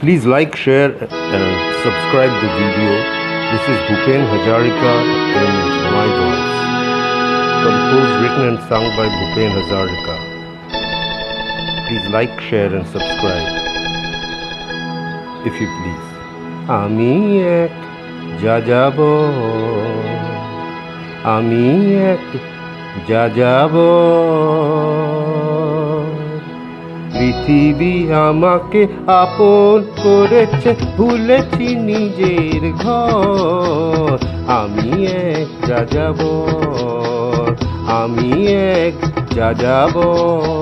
Please like, share, and subscribe the video. This is Bhupen Hazarika in my voice. Composed, written, and sung by Bhupen Hazarika. Please like, share, and subscribe, if you please. আমি এক যাযাবর, আমি এক যাযাবর, পৃথিবী আমাকে আপন করেছে, ভুলেছি নিজের ঘর। আমি এক যাযাবর, আমি এক যাযাবর।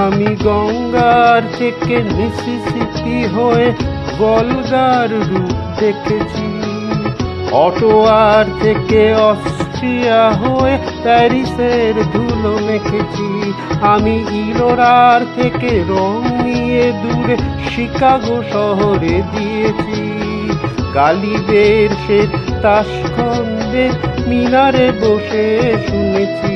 আমি গঙ্গার থেকে মিসিসিপি হয়ে ভলগার রূপ দেখেছি, অটোয়ার থেকে অস্ট্রিয়া হয়ে প্যারিসের ধুলো মেখেছি। আমি ইলোরার থেকে রং নিয়ে দূরে শিকাগো শহরে দিয়েছি। গালিবের সে তাসখন্দের মিনারে বসে শুনেছি।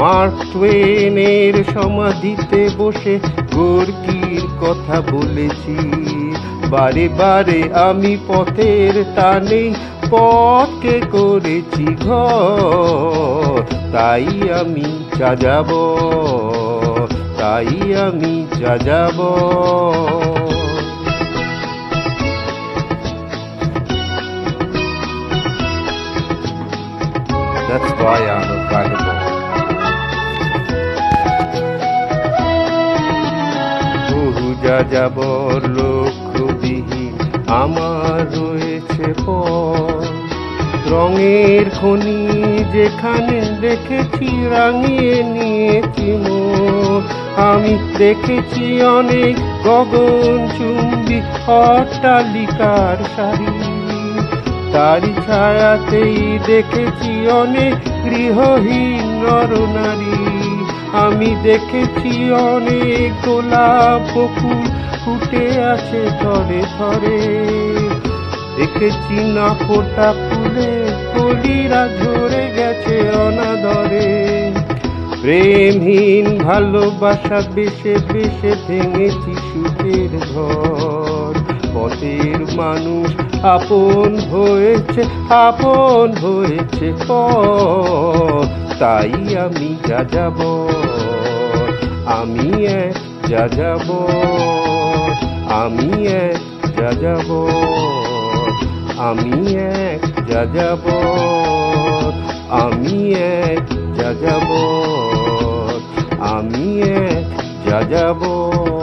মার্ক টুয়েনের সমাধিতে বসে গোর্কির কথা বলেছি। বারে বারে আমি পথের টানে পথকে করেছি ঘর। তাই আমি যাযাবর, তাই আমি যাযাবর। That's why I'm a vagabond. বহু যাযাবর লক্ষ্যবিহীন আমার রয়েছে পথ। রঙের খনি যেখানে দেখেছি রাঙিয়ে নিয়েছি মন। আমি দেখেছি অনেক গগনচুম্বী অট্টালিকার সারি, তারই ছায়াতেই দেখেছি অনেক গৃহহীন নরনারী। আমি দেখেছি অনেক গোলাপ বকুল ফুটে আছে থরে থরে, দেখেছি না ফোটা ফুলে কলিরা ঝরে গেছে অনাদরে। প্রেমহীন ভালোবাসা বেশে বেশে ভেঙেছি সুখের ঘর। পথের মানুষ আপন হয়েছে, আপন হয়েছে পথ। তাই আমি যাযাবর, আমি এক যাযাবর, আমি এক যাযাবর, আমি এক যাযাবর, আমি এক যাযাবর, আমি এক যাযাবর।